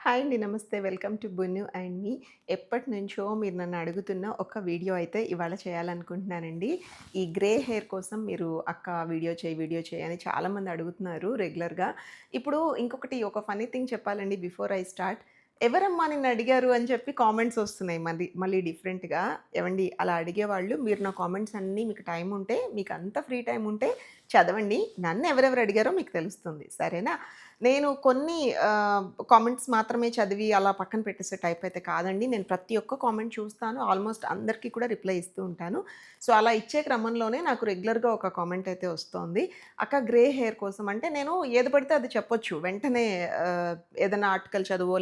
Hi అండి. నమస్తే. Welcome to బున్ను and మీ. ఎప్పటినుంచో మీరు నన్ను అడుగుతున్న ఒక వీడియో అయితే ఇవాళ చేయాలనుకుంటున్నానండి. ఈ గ్రే హెయిర్ కోసం మీరు "అక్క వీడియో చేయి" అని చాలామంది అడుగుతున్నారు రెగ్యులర్‌గా. ఇప్పుడు ఇంకొకటి ఒక ఫన్నీ థింగ్ చెప్పాలండి బిఫోర్ ఐ స్టార్ట్. "ఎవరమ్మా నిన్ను అడిగారు" అని చెప్పి కామెంట్స్ వస్తున్నాయి మళ్ళీ మళ్ళీ డిఫరెంట్‌గా. ఏవండి అలా అడిగేవాళ్ళు మీరు నా కామెంట్స్ అన్నీ మీకు టైం ఉంటే, మీకు అంత ఫ్రీ టైమ్ ఉంటే చదవండి. నన్ను ఎవరెవరు అడిగారో మీకు తెలుస్తుంది. సరేనా? నేను కొన్ని కామెంట్స్ మాత్రమే చదివి అలా పక్కన పెట్టేసే టైప్ అయితే కాదండి. నేను ప్రతి ఒక్క కామెంట్ చూస్తాను. ఆల్మోస్ట్ అందరికీ కూడా రిప్లై ఇస్తూ ఉంటాను. సో, అలా ఇచ్చే క్రమంలోనే నాకు రెగ్యులర్‌గా ఒక కామెంట్ అయితే వస్తోంది. "అక్క గ్రే హెయిర్ కోసం" అంటే నేను ఏది పడితే అది చెప్పొచ్చు. వెంటనే ఆహ్, ఏదైనా ఆర్టికల్ చదువో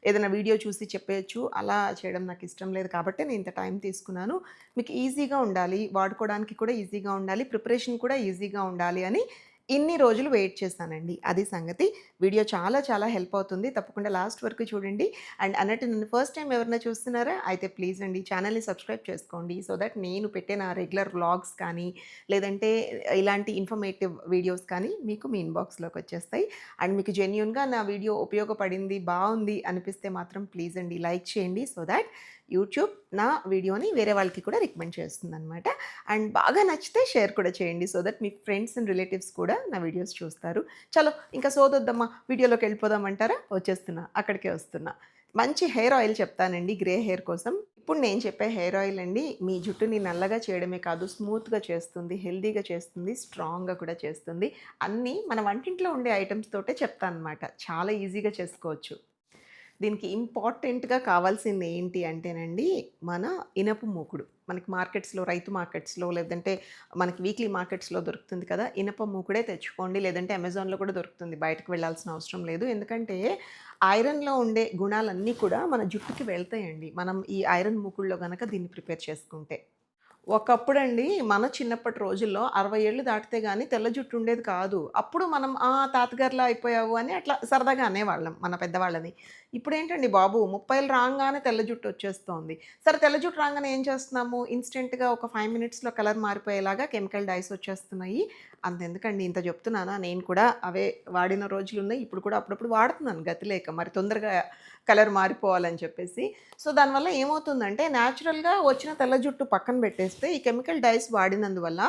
ఏదైనా వీడియో చూసి చెప్పేయొచ్చు. అలా చేయడం నాకిష్టం లేదు కాబట్టే నేను ఇంత టైం తీసుకున్నాను. మీకు ఈజీగా ఉండాలి. వాడుకోవడానికి కూడా ఈజీగా ఉండాలి. ప్రిపరేషన్ కూడా ఈజీగా ఉండాలి అని ఇన్ని రోజులు వెయిట్ చేశానండి. అది సంగతి. వీడియో చాలా చాలా హెల్ప్ అవుతుంది. తప్పకుండా లాస్ట్ వరకు చూడండి. అండ్ అన్నట్టు నన్ను ఫస్ట్ టైమ్ ఎవరైనా చూస్తున్నారా? అయితే ప్లీజ్ అండి ఛానెల్‌ని సబ్స్క్రైబ్ చేసుకోండి. సో దట్ నేను పెట్టే నా రెగ్యులర్ వ్లాగ్స్ కానీ, లేదంటే ఇలాంటి ఇన్ఫర్మేటివ్ వీడియోస్ కానీ మీకు మీ ఇన్‌బాక్స్‌లోకి వచ్చేస్తాయి. అండ్ మీకు జెన్యూన్‌గా నా వీడియో ఉపయోగపడింది, బావుంది అనిపిస్తే మాత్రం ప్లీజ్ అండి లైక్ చేయండి. సో దట్ యూట్యూబ్ నా వీడియోని వేరే వాళ్ళకి కూడా రికమెండ్ చేస్తుందనమాట. అండ్ బాగా నచ్చితే షేర్ కూడా చేయండి. So that me friends and relatives కూడా నా వీడియోస్ చూస్తారు. చలో ఇంకా సోదొద్దమ్మా వీడియోలోకి వెళ్ళిపోదామంటారా? వచ్చేస్తున్నా. అక్కడికే వస్తున్నా. మంచి హెయిర్ ఆయిల్ చెప్తానండి గ్రే హెయిర్ కోసం. ఇప్పుడు నేను చెప్పే హెయిర్ ఆయిల్ అండి మీ జుట్టుని నల్లగా చేయడమే కాదు స్మూత్‌గా చేస్తుంది, హెల్తీగా చేస్తుంది, స్ట్రాంగ్‌గా కూడా చేస్తుంది. అన్నీ మన వంటింట్లో ఉండే ఐటెమ్స్ తోటే చెప్తాననమాట. చాలా ఈజీగా చేసుకోవచ్చు. దీనికి ఇంపార్టెంట్‌గా కావాల్సింది ఏంటి అంటేనండి, మన ఇనప మూకుడు. మనకి మార్కెట్స్‌లో, రైతు మార్కెట్స్‌లో లేదంటే మనకి వీక్లీ మార్కెట్స్‌లో దొరుకుతుంది కదా! ఇనప మూకుడే తెచ్చుకోండి. లేదంటే అమెజాన్‌లో కూడా దొరుకుతుంది. బయటకి వెళ్ళాల్సిన అవసరం లేదు. ఎందుకంటే ఐరన్‌లో ఉండే గుణాలన్నీ కూడా మన జుట్టుకి వెళ్తాయండి. మనం ఈ ఐరన్ మూకుడులో గనక దీన్ని ప్రిపేర్ చేసుకుంటే. ఒకప్పుడండి మన చిన్నప్పటి రోజుల్లో 60 ఏళ్ళు దాటితే గాని తెల్ల జుట్టు ఉండేది కాదు. అప్పుడు మనం తాతగారిలా అయిపోయావు అని అట్లా సరదాగా అనేవాళ్ళం మన పెద్దవాళ్ళని. ఇప్పుడేంటండి బాబు 30లు రాంగానే తెల్ల జుట్టు వచ్చేస్తోంది. సరే తెల్ల జుట్టు రాంగానే ఏం చేస్తున్నాము? ఇన్‌స్టెంట్‌గా ఒక 5 మినిట్స్‌లో కలర్ మారిపోయేలాగా కెమికల్ డైస్ వచ్చేస్తున్నాయి. అంతెందుకండి ఇంత చెప్తున్నానా నేను కూడా అవే వాడిన రోజులున్నాయి. ఇప్పుడు కూడా అప్పుడప్పుడు వాడుతున్నాను గతి లేక. మరి తొందరగా కలర్ మారిపోవాలని చెప్పేసి. సో, దానివల్ల ఏమవుతుందంటే న్యాచురల్‌గా వచ్చిన తెల్ల జుట్టు పక్కన పెట్టేస్తే, ఈ కెమికల్ డైస్ వాడినందువల్ల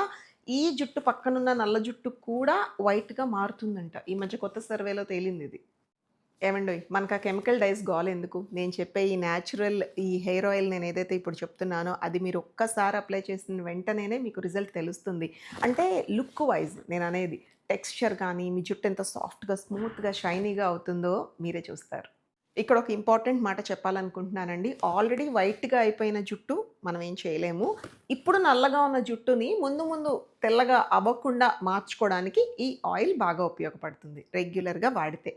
ఈ జుట్టు పక్కనున్న నల్ల జుట్టు కూడా వైట్‌గా మారుతుందంట. ఈ మధ్య కొత్త సర్వేలో తేలిందిది. ఏవండోయ్! మనకా కెమికల్ డైస్ గోలెందుకు? నేను చెప్పే ఈ న్యాచురల్ ఈ హెయిర్ ఆయిల్ నేనేదైతే ఇప్పుడు చెప్తున్నానో, అది మీరు ఒక్కసారి అప్లై చేసిన వెంటనేనే మీకు రిజల్ట్ తెలుస్తుంది. అంటే లుక్ వైస్ నేననేది. టెక్స్చర్ కానీ, మీ జుట్టు ఎంత సాఫ్ట్‌గా, స్మూత్‌గా, షైనీగా అవుతుందో మీరే చూస్తారు. ఇక్కడ ఒక ఇంపార్టెంట్ మాట చెప్పాలనుకుంటున్నానండి. ఆల్రెడీ వైట్‌గా అయిపోయిన జుట్టు మనం ఏం చేయలేము. ఇప్పుడు నల్లగా ఉన్న జుట్టుని ముందు ముందు తెల్లగా అవ్వకుండా మార్చుకోవడానికి ఈ ఆయిల్ బాగా ఉపయోగపడుతుంది రెగ్యులర్‌గా వాడితే.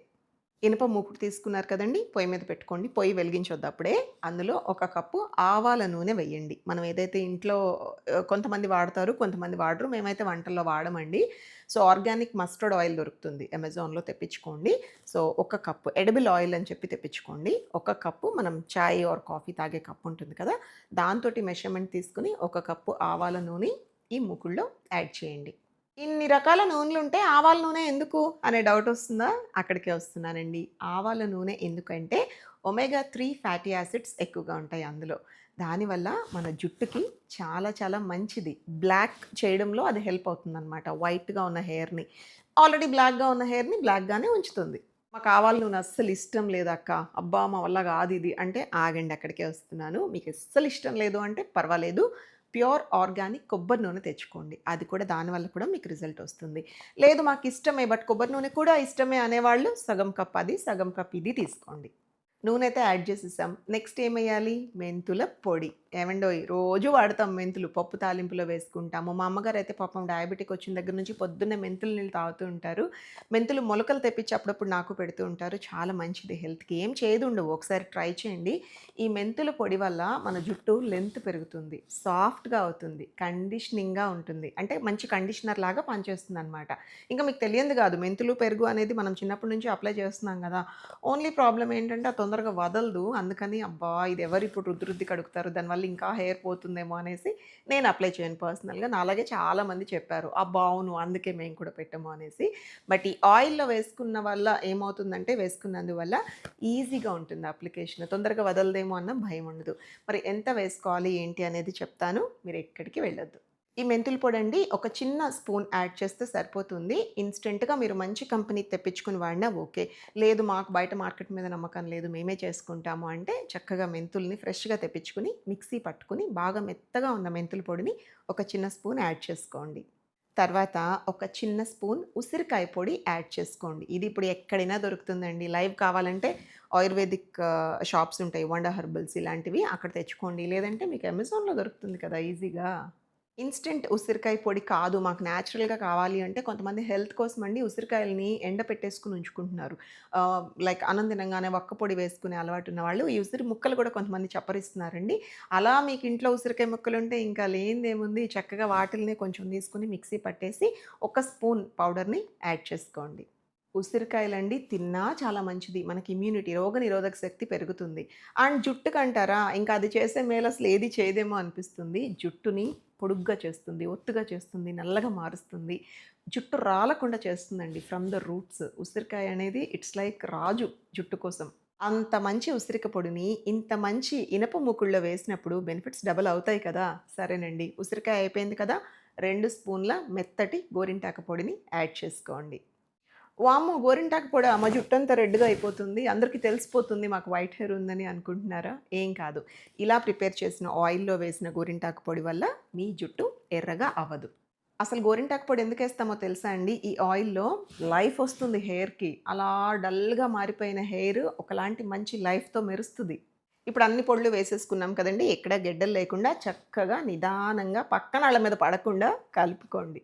ఇనుప మూకుడు తీసుకున్నారు కదండీ! పొయ్యి మీద పెట్టుకోండి. పొయ్యి వెలిగించొద్దు అప్పుడే. అందులో ఒక కప్పు ఆవాల నూనె వెయ్యండి. మనం ఏదైతే ఇంట్లో కొంతమంది వాడతారు, కొంతమంది వాడరు. మేమైతే వంటల్లో వాడమండి. సో, ఆర్గానిక్ మస్టర్డ్ ఆయిల్ దొరుకుతుంది. అమెజాన్‌లో తెప్పించుకోండి. సో, ఒక కప్పు ఎడిబుల్ ఆయిల్ అని చెప్పి తెప్పించుకోండి. ఒక కప్పు మనం చాయ్ ఆర్ కాఫీ తాగే కప్ ఉంటుంది కదా! దాంతోటి మెజర్‌మెంట్ తీసుకొని ఒక కప్పు ఆవాల నూనె ఈ మూకుడులో యాడ్ చేయండి. ఇన్ని రకాల నూనెలుంటే ఆవాల నూనె ఎందుకు అనే డౌటొస్తుందా? అక్కడికే వస్తున్నానండి. ఆవాల నూనె ఎందుకంటే ఒమేగా 3 ఫ్యాటీ యాసిడ్స్ ఎక్కువగా ఉంటాయి అందులో. దానివల్ల మన జుట్టుకి చాలా చాలా మంచిది. బ్లాక్ చేయడంలో అది హెల్ప్ అవుతుందనమాట. వైట్‌గా ఉన్న హెయిర్‌ని. ఆల్రెడీ బ్లాక్‌గా ఉన్న హెయిర్‌ని బ్లాక్‌గానే ఉంచుతుంది. మాకు ఆవాల నూనె అస్సలు ఇష్టం లేదక్క. అబ్బా! మా వల్ల కాదిది అంటే ఆగండి అక్కడికే వస్తున్నాను. మీకు అస్సలు ఇష్టం లేదు అంటే పర్వాలేదు. ప్యూర్ ఆర్గానిక్ కొబ్బరి నూనె తెచ్చుకోండి. అది కూడా దానివల్ల కూడా మీకు రిజల్ట్ వస్తుంది. లేదు మాకిష్టమే బట్ కొబ్బరి నూనె కూడా ఇష్టమే అనేవాళ్ళు సగం కప్ అది, సగం కప్ ఇది తీసుకోండి. నూనె అయితే యాడ్ చేసేసాం. నెక్స్ట్ ఏమెయ్యాలి? మెంతుల పొడి. ఏవండోయ్! రోజు వాడతాం మెంతులు. పప్పు తాలింపులో వేసుకుంటాము. మా అమ్మగారైతే పాపం డయాబెటిక్ వచ్చిన దగ్గర నుంచి పొద్దున్నే మెంతుల నీళ్ళు తాగుతూ ఉంటారు. మెంతులు మొలకలు తెప్పించి అప్పుడప్పుడు నాకు పెడుతూ ఉంటారు. చాలా మంచిది హెల్త్‌కి. ఏం చేదుండవు. ఒకసారి ట్రై చేయండి. ఈ మెంతుల పొడి వల్ల మన జుట్టు లెంత్ పెరుగుతుంది. సాఫ్ట్‌గా అవుతుంది. కండిషనింగ్‌గా ఉంటుంది. అంటే మంచి కండిషనర్ లాగా పనిచేస్తుందనమాట. ఇంకా మీకు తెలియంది గాదు. మెంతులు, పెరుగు అనేది మనం చిన్నప్పటి నుంచి అప్లై చేస్తున్నాం గదా! ఓన్లీ ప్రాబ్లమ్ ఏంటంటే అది తొందరగా వదలదు. అందుకని అబ్బా! ఇది ఎవరు ఇప్పుడు రుద్ది రుద్ది కడుగుతారు. దానివల్ల దానివల్ల ఇంకా హెయిర్ పోతుందేమో అనేసి నేను అప్లై చేయను పర్సనల్‌గా. నాలాగే చాలామంది చెప్పారు. అబ్బా! అవును. అందుకే మేము కూడా పెట్టము అనేసి. బట్ ఈ ఆయిల్‌లో వేసుకున్న వల్ల ఏమవుతుందంటే వేసుకున్నందువల్ల ఈజీగా ఉంటుంది అప్లికేషన్. తొందరగా వదలదేమో అన్న భయం ఉండదు. మరి ఎంత వేసుకోవాలి ఏంటి అనేది చెప్తాను. మీరు ఎక్కడికి వెళ్ళొద్దు. ఈ మెంతుల పొడండి ఒక చిన్న స్పూన్ యాడ్ చేస్తే సరిపోతుంది. ఇన్‌స్టంట్‌గా మీరు మంచి కంపెనీ తెప్పించుకొని వాడినా ఓకే. లేదు మాకు బయట మార్కెట్ మీద నమ్మకం లేదు మేమే చేసుకుంటాము అంటే చక్కగా మెంతుల్ని ఫ్రెష్‌గా తెప్పించుకొని మిక్సీ పట్టుకొని బాగా మెత్తగా ఉన్న మెంతుల పొడిని ఒక చిన్న స్పూన్ యాడ్ చేసుకోండి. తర్వాత ఒక చిన్న స్పూన్ ఉసిరికాయ పొడి యాడ్ చేసుకోండి. ఇది ఇప్పుడు ఎక్కడైనా దొరుకుతుందండి. లైవ్ కావాలంటే ఆయుర్వేదిక్ షాప్స్ ఉంటాయి. వండర్ హెర్బల్స్ ఇలాంటివి అక్కడ తెచ్చుకోండి. లేదంటే మీకు అమెజాన్‌లో దొరుకుతుంది కదా ఈజీగా. ఇన్‌స్టంట్ ఉసిరికాయ పొడి కాదు. మాకు న్యాచురల్‌గా కావాలి అంటే కొంతమంది హెల్త్ కోసమండి ఉసిరికాయలని ఎండపెట్టేసుకొని ఉంచుకుంటున్నారు. లైక్ అన్నం తినంగానే వక్క పొడి వేసుకునే అలవాటున్న వాళ్ళు ఈ ఉసిరి ముక్కలు కూడా కొంతమంది చప్పరిస్తున్నారండి. అలా మీకు ఇంట్లో ఉసిరికాయ ముక్కలుంటే ఇంకా లేనిదేముంది చక్కగా వాటిల్ని కొంచెం తీసుకొని మిక్సీ పట్టేసి ఒక స్పూన్ పౌడర్‌ని యాడ్ చేసుకోండి. ఉసిరికాయలండి తిన్నా చాలా మంచిది. మనకి ఇమ్యూనిటీ రోగనిరోధక శక్తి పెరుగుతుంది. అండ్ జుట్టుకంటారా ఇంకా అది చేసే మేలు అసలు ఏది చేయదేమో అనిపిస్తుంది. జుట్టుని పొడుగ్గా చేస్తుంది, ఒత్తుగా చేస్తుంది, నల్లగా మారుస్తుంది. జుట్టు రాలకుండా చేస్తుందండి ఫ్రమ్ ద రూట్స్. ఉసిరికాయ అనేది ఇట్స్ లైక్ రాజు జుట్టు కోసం. అంత మంచి ఉసిరిక పొడిని ఇంత మంచి ఇనప మూకుడులో వేసినప్పుడు బెనిఫిట్స్ డబుల్ అవుతాయి కదా! సరేనండి. ఉసిరికాయ అయిపోయింది కదా! 2 స్పూన్ల మెత్తటి గోరింటాకు పొడిని యాడ్ చేసుకోండి. వామ్మో! గోరింటాకు పొడా మా జుట్టంతా రెడ్‌గా అయిపోతుంది. అందరికి తెలిసిపోతుంది మాకు వైట్ హెయిర్ ఉందని అనుకుంటున్నారా? ఏం కాదు. ఇలా ప్రిపేర్ చేసిన ఆయిల్‌లో వేసిన గోరింటాకు పొడి వల్ల మీ జుట్టు ఎర్రగా అవ్వదు. అసలు గోరింటాకు పొడి ఎందుకేస్తామో తెలుసా అండి? ఈ ఆయిల్‌లో లైఫ్ వస్తుంది హెయిర్‌కి. అలా డల్‌గా మారిపోయిన హెయిర్ ఒకలాంటి మంచి లైఫ్‌తో మెరుస్తది. ఇప్పుడు అన్ని పొడులు వేసేసుకున్నాం కదండీ! ఎక్కడ గెడ్డలు లేకుండా చక్కగా నిదానంగా పక్కనాళ్ళ మీద పడకుండా కలుపుకోండి.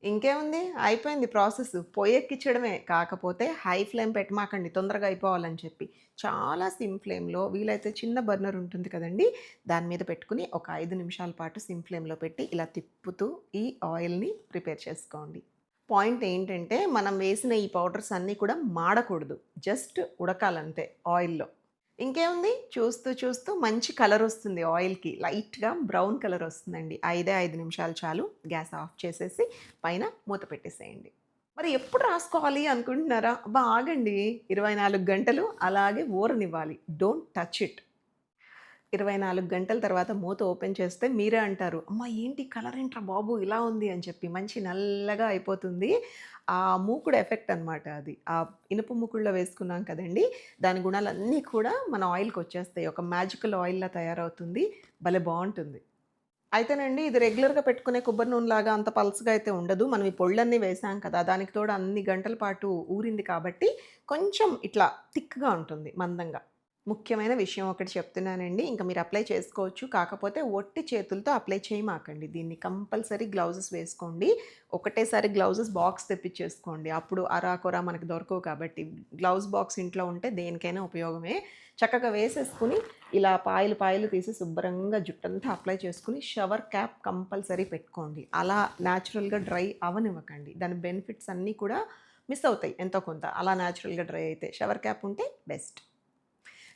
ఇంకేముంది అయిపోయింది ప్రాసెస్. పొయ్యెక్కిచ్చడమే. కాకపోతే హై ఫ్లేమ్ పెట్టమాకండి తొందరగా అయిపోవాలని చెప్పి. చాలా సిమ్ ఫ్లేమ్‌లో వీలైతే చిన్న బర్నర్ ఉంటుంది కదండీ! దాని మీద పెట్టుకొని ఒక 5 నిమిషాల పాటు సిమ్ ఫ్లేమ్‌లో పెట్టి ఇలా తిప్పుతూ ఈ ఆయిల్‌ని ప్రిపేర్ చేసుకోండి. పాయింట్ ఏంటంటే మనం వేసిన ఈ పౌడర్స్ అన్నీ కూడా మాడకూడదు. జస్ట్ ఉడకాలంతే ఆయిల్‌లో. ఇంకేముంది చూస్తూ చూస్తూ మంచి కలరొస్తుంది ఆయిల్‌కి. లైట్‌గా బ్రౌన్ కలరొస్తుందండి. 5 నిమిషాలు చాలు. గ్యాస్ ఆఫ్ చేసేసి పైన మూత పెట్టేసేయండి. మరి ఎప్పుడు రాసుకోవాలి అనుకుంటున్నారా? అబ్బా! ఆగండి. 24 గంటలు అలాగే ఊరనివ్వాలి. Don't touch it. 24 గంటల తర్వాత మూత ఓపెన్ చేస్తే మీరే అంటారు, "అమ్మ! ఏంటి కలర్ ఏంట్రా బాబు ఇలా ఉంది" అని చెప్పి. మంచి నల్లగా అయిపోతుంది. ఆ మూకుడు ఎఫెక్ట్ అనమాట అది. ఆ ఇనుప మూకుడులో వేసుకున్నాం కదండీ! దాని గుణాలన్నీ కూడా మన ఆయిల్‌కొచ్చేస్తాయి. ఒక మ్యాజికల్ ఆయిల్‌లా తయారవుతుంది. భలే బావుంటుంది. అయితేనండి ఇది రెగ్యులర్‌గా పెట్టుకునే కొబ్బరి నూనెలాగా అంత పల్చగా అయితే ఉండదు. మనం ఈ పొళ్ళన్నీ వేసాం కదా! దానికి తోడు అన్ని గంటల పాటు ఊరింది కాబట్టి కొంచెం ఇట్లా థిక్‌గా ఉంటుంది మందంగా. ముఖ్యమైన విషయం ఒకటి చెప్తున్నానండి. ఇంక మీరు అప్లై చేసుకోవచ్చు. కాకపోతే ఒట్టి చేతులతో అప్లై చేయమాకండి. దీన్ని కంపల్సరీ గ్లౌజెస్ వేసుకోండి. ఒకటేసారి గ్లౌజెస్ బాక్స్ తెప్పిచ్చేసుకోండి. అప్పుడు అరాకొర మనకు దొరకవు కాబట్టి. గ్లౌజ్ బాక్స్ ఇంట్లో ఉంటే దేనికైనా ఉపయోగమే. చక్కగా వేసేసుకొని ఇలా పాయలు పాయలు తీసి శుభ్రంగా జుట్టంతా అప్లై చేసుకొని షవర్ క్యాప్ కంపల్సరీ పెట్టుకోండి. అలా న్యాచురల్‌గా డ్రై అవ్వనివ్వకండి. దాని బెనిఫిట్స్ అన్నీ కూడా మిస్ అవుతాయి ఎంతో కొంత. అలా న్యాచురల్‌గా డ్రై అయితే. షవర్ క్యాప్ ఉంటే బెస్ట్.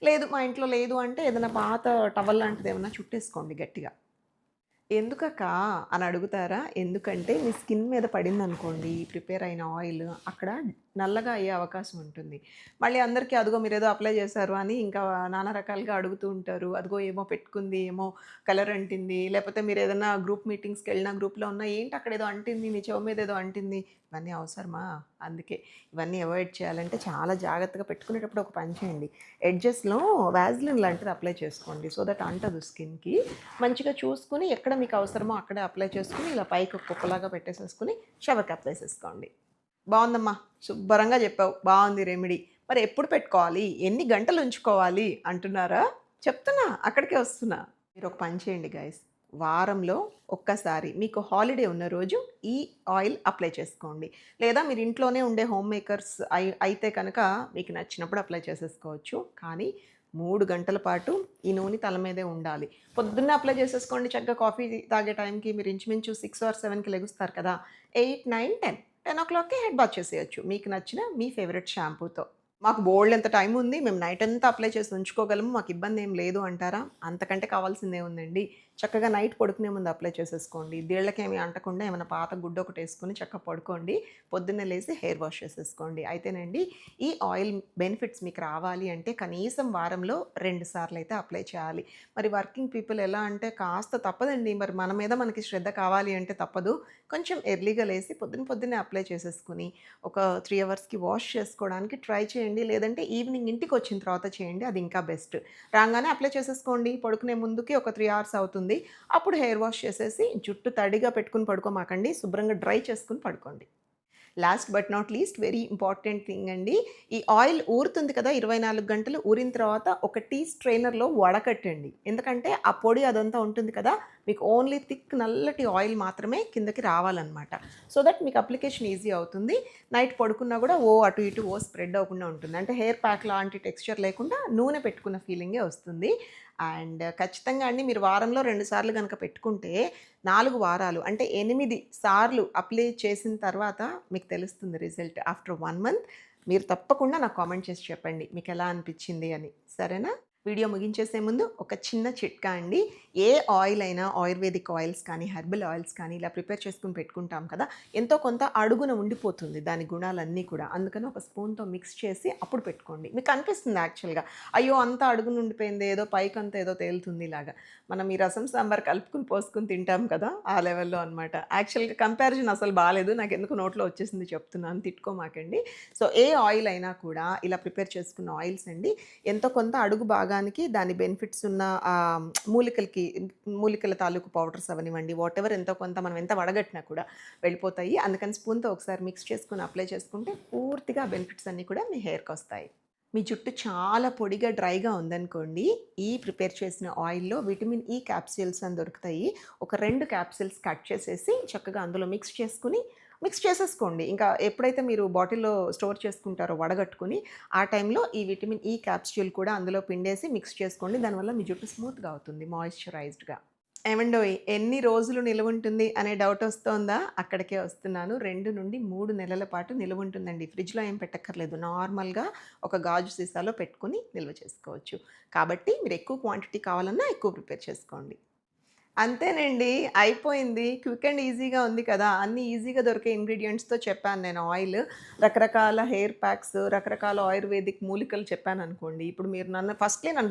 లేదు మా ఇంట్లో లేదు అంటే ఏదైనా పాత టవల్ లాంటిదేమన్నా చుట్టేసుకోండి గట్టిగా. ఎందుకక్కా అని అడుగుతారా? ఎందుకంటే మీ స్కిన్ మీద పడిందనుకోండి ప్రిపేర్ అయిన ఆయిల్ అక్కడ నల్లగా అయ్యే అవకాశం ఉంటుంది. మళ్ళీ అందరికీ అదిగో మీరేదో అప్లై చేశారు అని ఇంకా నానా రకాలుగా అడుగుతూ ఉంటారు. అదిగో ఏమో పెట్టుకుంది, ఏమో కలర్ అంటింది, లేపోతే మీరేదన్నా గ్రూప్ మీటింగ్స్‌కెళ్ళినా గ్రూప్‌లో ఉన్నా ఏంటి అక్కడేదో అంటింది, నీ చెవు మీద ఏదో అంటింది. ఇవన్నీ అవసరమా? అందుకే ఇవన్నీ అవాయిడ్ చేయాలంటే చాలా జాగ్రత్తగా పెట్టుకునేటప్పుడు ఒక పని చేయండి. ఎడ్జెస్‌లో వాజ్‌లిన్ లాంటిది అప్లై చేసుకోండి. సో దట్ అంటదు స్కిన్‌కి. మంచిగా చూసుకొని ఎక్కడ మీకు అవసరమో అక్కడే అప్లై చేసుకొని ఇలా పైకి ఒక కుప్పలాగా పెట్టేసేసుకొని షవర్ క్యాప్ వేసేసుకోండి. బావుందమ్మా! శుబ్బరంగా జెప్పావు. బావుంది రెమెడీ. మరి ఎప్పుడు పెట్టుకోవాలి? ఎన్ని గంటలు ఉంచుకోవాలి అంటున్నారా? చెప్తున్నా. అక్కడికే వస్తున్నా. మీరొక పని చేయండి గైస్. వారంలో ఒక్కసారి మీకు హాలిడే ఉన్న రోజు ఈ ఆయిల్ అప్లై చేసుకోండి. లేదా మీరు ఇంట్లోనే ఉండే హోమ్ మేకర్స్ అయితే కనుక మీకు నచ్చినప్పుడు అప్లై చేసేసుకోవచ్చు. కానీ 3 గంటల పాటు ఈ నూనె తల మీదే ఉండాలి. పొద్దున్నే అప్లై చేసేసుకోండి చక్కగా కాఫీ తాగే టైంకి మీరు ఇంచుమించు 6 ఆర్ 7కి లెగుస్తారు కదా! 8, 9, 10. 10:00కి హెడ్ బాత్ చేసేయొచ్చు. మీకు నచ్చిన మీ ఫేవరెట్ షాంపూతో. మాకు బోలెడంత టైం ఉంది. మేము నైట్ అంతా అప్లై చేసి ఉంచుకోగలము. మాకు ఇబ్బందేం లేదు అంటారా? అంతకంటే కావాల్సిందేముందండి. చక్కగా నైట్ పడుకునే ముందు అప్లై చేసేసుకోండి. దీళ్ళకేమి అంటకుండా ఏమైనా పాత గుడ్డొకటేసుకొని చక్కగా పడుకోండి. పొద్దున్నే లేసి హెయిర్ వాష్ చేసేసుకోండి. అయితేనండి ఈ ఆయిల్ బెనిఫిట్స్ మీకు రావాలి అంటే కనీసం వారంలో 2 సార్లయితే అప్లై చేయాలి. మరి వర్కింగ్ పీపుల్ ఎలా అంటే కాస్త తప్పదండి. మరి మన మీద మనకి శ్రద్ధ కావాలి అంటే తప్పదు. కొంచెం ఎర్లీగా లేసి పొద్దున్నే అప్లై చేసేసుకొని ఒక 3 అవర్స్‌కి వాష్ చేసుకోవడానికి ట్రై చేయండి. లేదంటే ఈవినింగ్ ఇంటికొచ్చిన తర్వాత చేయండి. అది ఇంకా బెస్ట్. రాంగానే అప్లై చేసేసుకోండి. పడుకునే ముందుకి ఒక 3 అవర్స్ అవుతుంది. అప్పుడు హెయిర్ వాష్ చేసేసి జుట్టు తడిగా పెట్టుకొని పడుకోమాకండి. శుభ్రంగా డ్రై చేసుకొని పడుకోండి. Last but not least very important thing అండి. ఈ ఆయిల్ ఊరుతుంది కదా! 24 గంటలు ఊరిన తర్వాత ఒక టీ స్ట్రెయినర్‌లో వడకట్టండి. ఎందుకంటే ఆ పొడి అదంతా ఉంటుంది కదా! మీకు ఓన్లీ థిక్ నల్లటి ఆయిల్ మాత్రమే కిందకి రావాలనమాట. సో దట్ మీకు అప్లికేషన్ ఈజీ అవుతుంది. నైట్ పడుకున్నా కూడా అటు ఇటు స్ప్రెడ్ అవ్వకుండా ఉంటుంది. అంటే హెయిర్ ప్యాక్ లాంటి టెక్స్చర్ లేకుండా నూనె పెట్టుకున్న ఫీలింగే వస్తుంది. అండ్ ఖచ్చితంగా అండి మీరు వారంలో 2 సార్లు గనక పెట్టుకుంటే 4 వారాలు అంటే 8 సార్లు అప్లై చేసిన తర్వాత మీకు తెలుస్తుంది రిజల్ట్. ఆఫ్టర్ 1 మంత్ మీరు తప్పకుండా నాకు కామెంట్ చేసి చెప్పండి మీకెలా అనిపిచ్చింది అని. సరేనా? వీడియో ముగించేసే ముందు ఒక చిన్న చిట్కా అండి. ఏ ఆయిల్ అయినా ఆయుర్వేదిక్ ఆయిల్స్ కానీ, హెర్బల్ ఆయిల్స్ కానీ ఇలా ప్రిపేర్ చేసుకొని పెట్టుకుంటాం కదా! ఎంతో కొంత అడుగున ఉండిపోతుంది దాని గుణాలన్నీ కూడా. అందుకని ఒక స్పూన్‌తో మిక్స్ చేసి అప్పుడు పెట్టుకోండి. మీకు అనిపిస్తుంది యాక్చువల్‌గా. అయ్యో! అంతా అడుగున ఉండిపోయింది. ఏదో పైకంతా ఏదో తేలుతుంది ఇలాగా. మనం ఈ రసం సాంబార్ కలుపుకొని పోసుకొని తింటాం కదా! ఆ లెవెల్‌లో అనమాట. యాక్చువల్‌గా కంపారిజన్ అసలు బాలేదు. నాకెందుకో నోట్లో వచ్చేసింది చెప్తున్నాను. తిట్టుకోమాకండి. సో, ఏ ఆయిల్ అయినా కూడా ఇలా ప్రిపేర్ చేసుకున్న ఆయిల్స్ అండి ఎంతో కొంత అడుగు భాగానికి దాని బెనిఫిట్స్ ఉన్న మూలికల తాలూకు పౌడర్స్ అవనివ్వండి, వాటెవర్ ఎంతో కొంత మనం ఎంత వడగట్టినా కూడా వెళ్ళిపోతాయి. అందుకని స్పూన్‌తో ఒకసారి మిక్స్ చేసుకొని అప్లై చేసుకుంటే పూర్తిగా బెనిఫిట్స్ అన్నీ కూడా మీ హెయిర్‌కొస్తాయి. మీ జుట్టు చాలా పొడిగా, డ్రైగా ఉందనుకోండి, ఈ ప్రిపేర్ చేసిన ఆయిల్‌లో విటమిన్ ఇ క్యాప్సూల్స్ అని దొరుకుతాయి. ఒక 2 క్యాప్సూల్స్ కట్ చేసేసి చక్కగా అందులో మిక్స్ చేసేసుకోండి. ఇంకా ఎప్పుడైతే మీరు బాటిల్‌లో స్టోర్ చేసుకుంటారో వడగట్టుకొని, ఆ టైంలో ఈ విటమిన్ ఇ క్యాప్సూల్ కూడా అందులో పిండేసి మిక్స్ చేసుకోండి. దానివల్ల మీ జుట్టు స్మూత్‌గా అవుతుంది మాయిశ్చరైజ్డ్‌గా. ఏవండోయ్! ఎన్ని రోజులు నిలవుంటుంది అనే డౌటొస్తోందా? అక్కడికే వస్తున్నాను. 2-3 నెలల పాటు నిలవుంటుందండి. ఫ్రిడ్జ్‌లో ఏం పెట్టక్కర్లేదు. నార్మల్‌గా ఒక గాజు సీసాలో పెట్టుకొని నిల్వ చేసుకోవచ్చు. కాబట్టి మీరు ఎక్కువ క్వాంటిటీ కావాలన్నా ఎక్కువ ప్రిపేర్ చేసుకోండి. అంతేనండి. అయిపోయింది. క్విక్ అండ్ ఈజీగా ఉంది కదా! అన్నీ ఈజీగా దొరికే ఇంగ్రీడియెంట్స్‌తో చెప్పాను నేను ఆయిల్. రకరకాల హెయిర్ ప్యాక్స్, రకరకాల ఆయుర్వేదిక్ మూలికలు చెప్పాననుకోండి. ఇప్పుడు మీరు నన్ను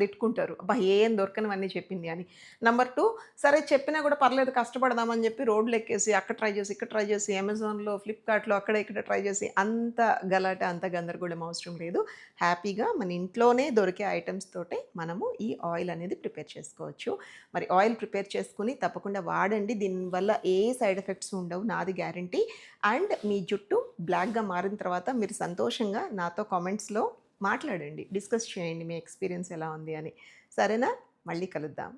తిట్టుకుంటారు. అబ్బా! ఏం దొరకనివన్నీ చెప్పింది అని. నంబర్ 2 సరే చెప్పినా కూడా పర్లేదు కష్టపడదామని చెప్పి రోడ్లెక్కేసి అక్కడ ట్రై చేసి, ఇక్కడ ట్రై చేసి, అమెజాన్‌లో, ఫ్లిప్‌కార్ట్‌లో అక్కడ ఇక్కడ ట్రై చేసి అంత గలాట, అంత గందరగోళం అవసరం లేదు. హ్యాపీగా మన ఇంట్లోనే దొరికే ఐటెమ్స్ తోటే మనము ఈ ఆయిల్ అనేది ప్రిపేర్ చేసుకోవచ్చు. మరి ఆయిల్ ప్రిపేర్ చేసుకొని తప్పకుండా వాడండి. దీనివల్ల ఏ సైడ్ ఎఫెక్ట్స్ ఉండవు. నాది గ్యారంటీ. అండ్ మీ జుట్టు బ్లాక్‌గా మారిన తర్వాత మీరు సంతోషంగా నాతో కామెంట్స్‌లో మాట్లాడండి. డిస్కస్ చేయండి మీ ఎక్స్‌పీరియన్స్ ఎలా ఉంది అని. సరేనా? మళ్ళీ కలుద్దాం.